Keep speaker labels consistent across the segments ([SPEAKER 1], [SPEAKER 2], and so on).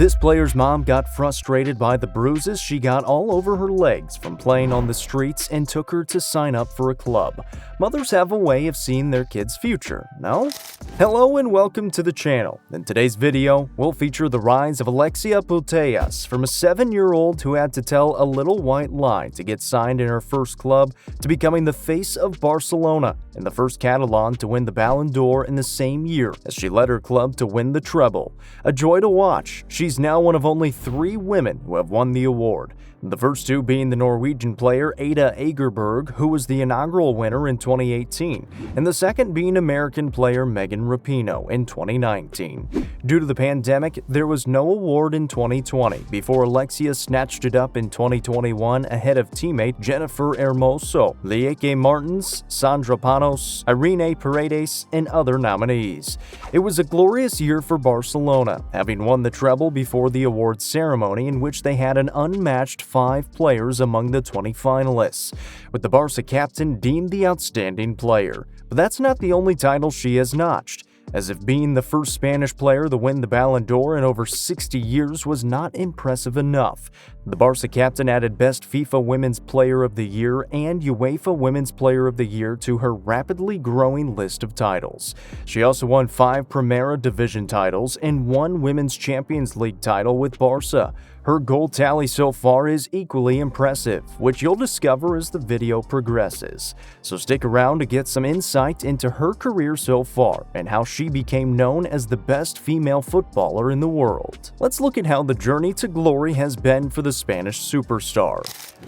[SPEAKER 1] This player's mom got frustrated by the bruises she got all over her legs from playing on the streets and took her to sign up for a club. Mothers have a way of seeing their kids' future, no? Hello and welcome to the channel. In today's video, we'll feature the rise of Alexia Putellas, from a 7-year-old who had to tell a little white lie to get signed in her first club to becoming the face of Barcelona and the first Catalan to win the Ballon d'Or in the same year as she led her club to win the Treble. A joy to watch. She's now one of only 3 women who have won the award, the first 2 being the Norwegian player Ada Hegerberg, who was the inaugural winner in 2018, and the second being American player Megan Rapinhoe in 2019. Due to the pandemic, there was no award in 2020 before Alexia snatched it up in 2021 ahead of teammate Jennifer Hermoso, Lieke Martens, Sandra Panos, Irene Paredes, and other nominees. It was a glorious year for Barcelona, having won the Treble before the awards ceremony, in which they had an unmatched 5 players among the 20 finalists, with the Barca captain deemed the outstanding player. But that's not the only title she has notched, as if being the first Spanish player to win the Ballon d'Or in over 60 years was not impressive enough. The Barca captain added Best FIFA Women's Player of the Year and UEFA Women's Player of the Year to her rapidly growing list of titles. She also won 5 Primera Division titles and 1 Women's Champions League title with Barca. Her goal tally so far is equally impressive, which you'll discover as the video progresses. So stick around to get some insight into her career so far and how she became known as the best female footballer in the world. Let's look at how the journey to glory has been for the Spanish superstar.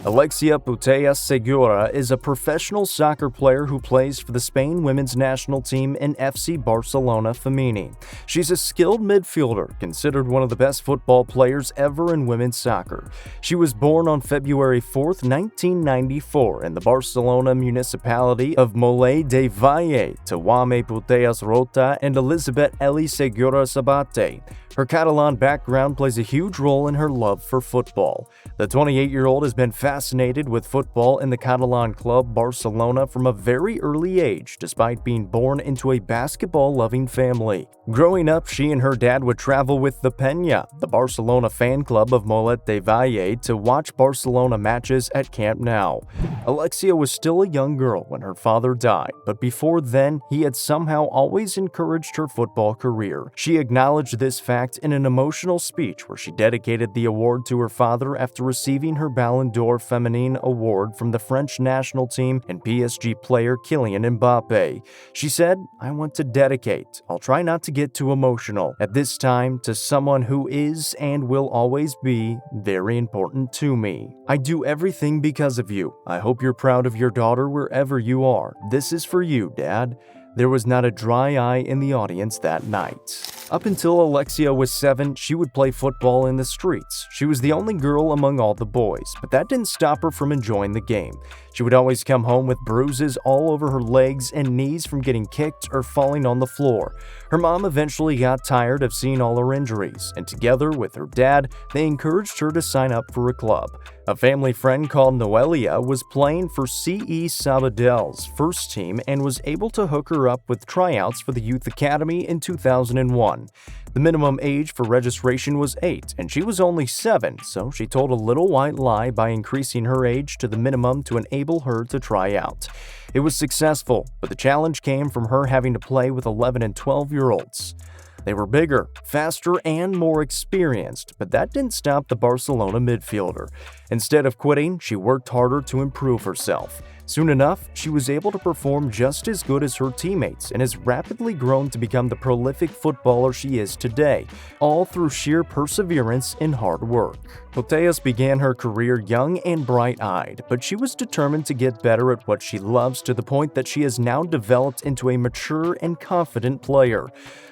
[SPEAKER 1] Alexia Putellas Segura is a professional soccer player who plays for the Spain women's national team in FC Barcelona Femení. She's a skilled midfielder, considered one of the best football players ever in women's soccer. She was born on February 4, 1994 in the Barcelona municipality of Mollet de Valle to Jaume Putellas Rota and Elizabeth Eli Segura Sabate. Her Catalan background plays a huge role in her love for football. The 28-year-old has been fascinated with football in the Catalan club Barcelona from a very early age, despite being born into a basketball-loving family. Growing up, she and her dad would travel with the Peña, the Barcelona fan club of Mollet de Valle, to watch Barcelona matches at Camp Nou. Alexia was still a young girl when her father died, but before then, he had somehow always encouraged her football career. She acknowledged this fact in an emotional speech where she dedicated the award to her father after receiving her Ballon d'Or Féminine award from the French national team and PSG player Kylian Mbappé. She said, "I want to dedicate, I'll try not to get too emotional, at this time to someone who is and will always be very important to me. I do everything because of you. I hope you're proud of your daughter wherever you are. This is for you, Dad." There was not a dry eye in the audience that night. Up until Alexia was 7, she would play football in the streets. She was the only girl among all the boys, but that didn't stop her from enjoying the game. She would always come home with bruises all over her legs and knees from getting kicked or falling on the floor. Her mom eventually got tired of seeing all her injuries, and together with her dad, they encouraged her to sign up for a club. A family friend called Noelia was playing for CE Sabadell's first team and was able to hook her up with tryouts for the youth academy in 2001. The minimum age for registration was 8, and she was only 7, so she told a little white lie by increasing her age to the minimum to enable her to try out. It was successful, but the challenge came from her having to play with 11 and 12-year-olds. They were bigger, faster, and more experienced, but that didn't stop the Barcelona midfielder. Instead of quitting, she worked harder to improve herself. Soon enough, she was able to perform just as good as her teammates and has rapidly grown to become the prolific footballer she is today, all through sheer perseverance and hard work. Putellas began her career young and bright-eyed, but she was determined to get better at what she loves to the point that she has now developed into a mature and confident player.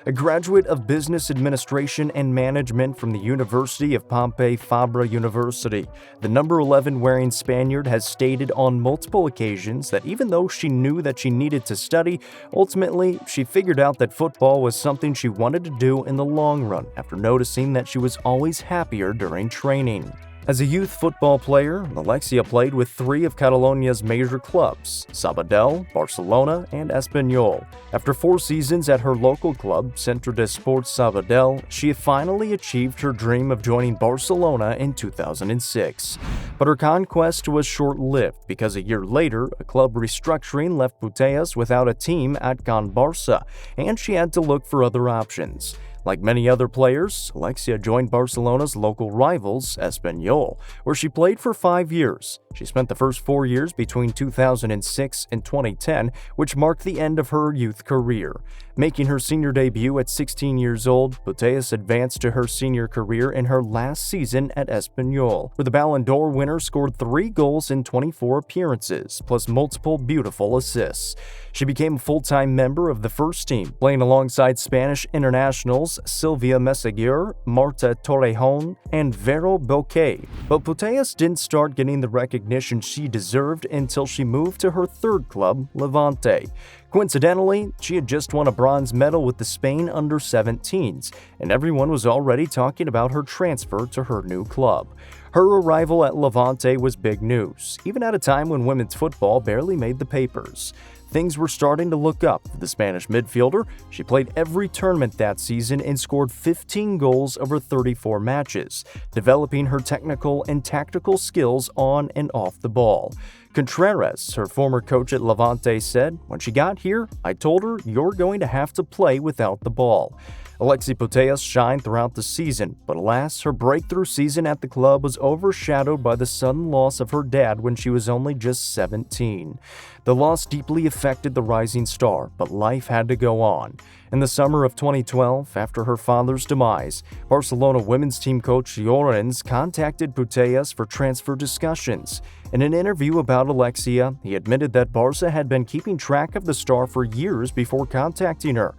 [SPEAKER 1] A graduate of Business Administration and Management from the University of Pompey Fabra University, the number 11 wearing Spaniard has stated on multiple occasions that even though she knew that she needed to study, ultimately she figured out that football was something she wanted to do in the long run after noticing that she was always happier during training. As a youth football player, Alexia played with three of Catalonia's major clubs, Sabadell, Barcelona, and Espanyol. After 4 seasons at her local club, Centre de Sports Sabadell, she finally achieved her dream of joining Barcelona in 2006. But her conquest was short-lived because a year later, a club restructuring left Putellas without a team at Can Barça, and she had to look for other options. Like many other players, Alexia joined Barcelona's local rivals, Espanyol, where she played for 5 years. She spent the first 4 years between 2006 and 2010, which marked the end of her youth career. Making her senior debut at 16 years old, Putellas advanced to her senior career in her last season at Espanyol, where the Ballon d'Or winner scored 3 goals in 24 appearances, plus multiple beautiful assists. She became a full-time member of the first team, playing alongside Spanish internationals Silvia Meseguer, Marta Torrejon, and Vero Bouquet. But Putellas didn't start getting the recognition she deserved until she moved to her third club, Levante. Coincidentally, she had just won a bronze medal with the Spain under-17s, and everyone was already talking about her transfer to her new club. Her arrival at Levante was big news, even at a time when women's football barely made the papers. Things were starting to look up for the Spanish midfielder. She played every tournament that season and scored 15 goals over 34 matches, developing her technical and tactical skills on and off the ball. Contreras, her former coach at Levante, said, "When she got here, I told her, you're going to have to play without the ball." Alexia Putellas shined throughout the season, but alas, her breakthrough season at the club was overshadowed by the sudden loss of her dad when she was only just 17. The loss deeply affected the rising star, but life had to go on. In the summer of 2012, after her father's demise, Barcelona women's team coach Llorens contacted Putellas for transfer discussions. In an interview about Alexia, he admitted that Barça had been keeping track of the star for years before contacting her.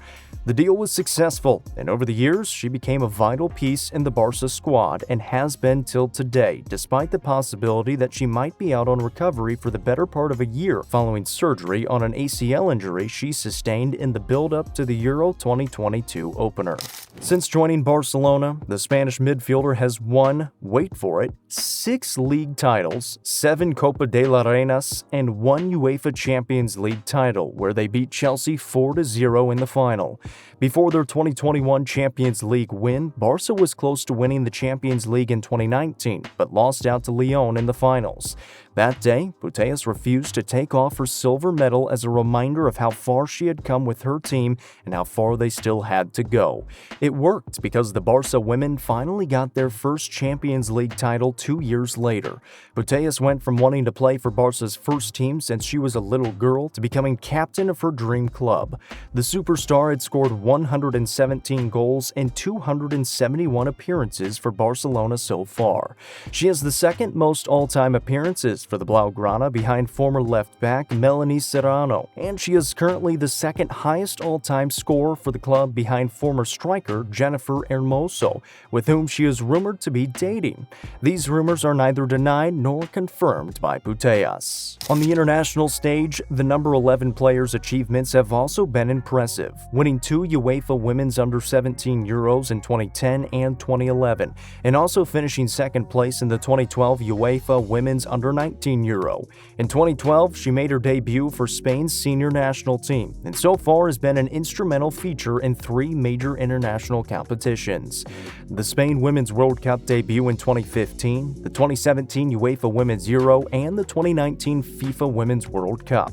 [SPEAKER 1] The deal was successful, and over the years, she became a vital piece in the Barça squad and has been till today, despite the possibility that she might be out on recovery for the better part of a year following surgery on an ACL injury she sustained in the build-up to the Euro 2022 opener. Since joining Barcelona, the Spanish midfielder has won, wait for it, 6 league titles, 7 Copa de la Reinas, and 1 UEFA Champions League title, where they beat Chelsea 4-0 in the final. Before their 2021 Champions League win, Barca was close to winning the Champions League in 2019, but lost out to Lyon in the finals. That day, Putellas refused to take off her silver medal as a reminder of how far she had come with her team and how far they still had to go. It worked because the Barca women finally got their first Champions League title 2 years later. Putellas went from wanting to play for Barca's first team since she was a little girl to becoming captain of her dream club. The superstar had scored 117 goals in 271 appearances for Barcelona so far. She has the second most all-time appearances for the Blaugrana behind former left-back Melanie Serrano, and she is currently the second highest all-time scorer for the club behind former striker Jennifer Hermoso, with whom she is rumored to be dating. These rumors are neither denied nor confirmed by Putellas. On the international stage, the number 11 players' achievements have also been impressive, winning 2 UEFA Women's Under-17 Euros in 2010 and 2011, and also finishing second place in the 2012 UEFA Women's Under-19 Euro. In 2012, she made her debut for Spain's senior national team, and so far has been an instrumental feature in 3 major international competitions: the Spain Women's World Cup debut in 2015, the 2017 UEFA Women's Euro, and the 2019 FIFA Women's World Cup.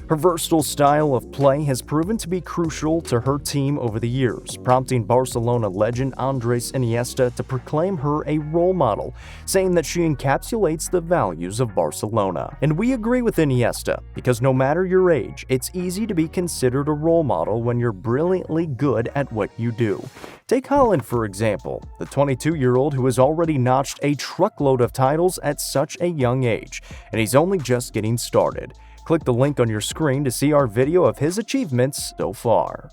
[SPEAKER 1] Her versatile style of play has proven to be crucial to her team over the years, prompting Barcelona legend Andres Iniesta to proclaim her a role model, saying that she encapsulates the values of Barcelona. And we agree with Iniesta, because no matter your age, it's easy to be considered a role model when you're brilliantly good at what you do. Take Haaland, for example, the 22-year-old who has already notched a truckload of titles at such a young age, and he's only just getting started. Click the link on your screen to see our video of his achievements so far.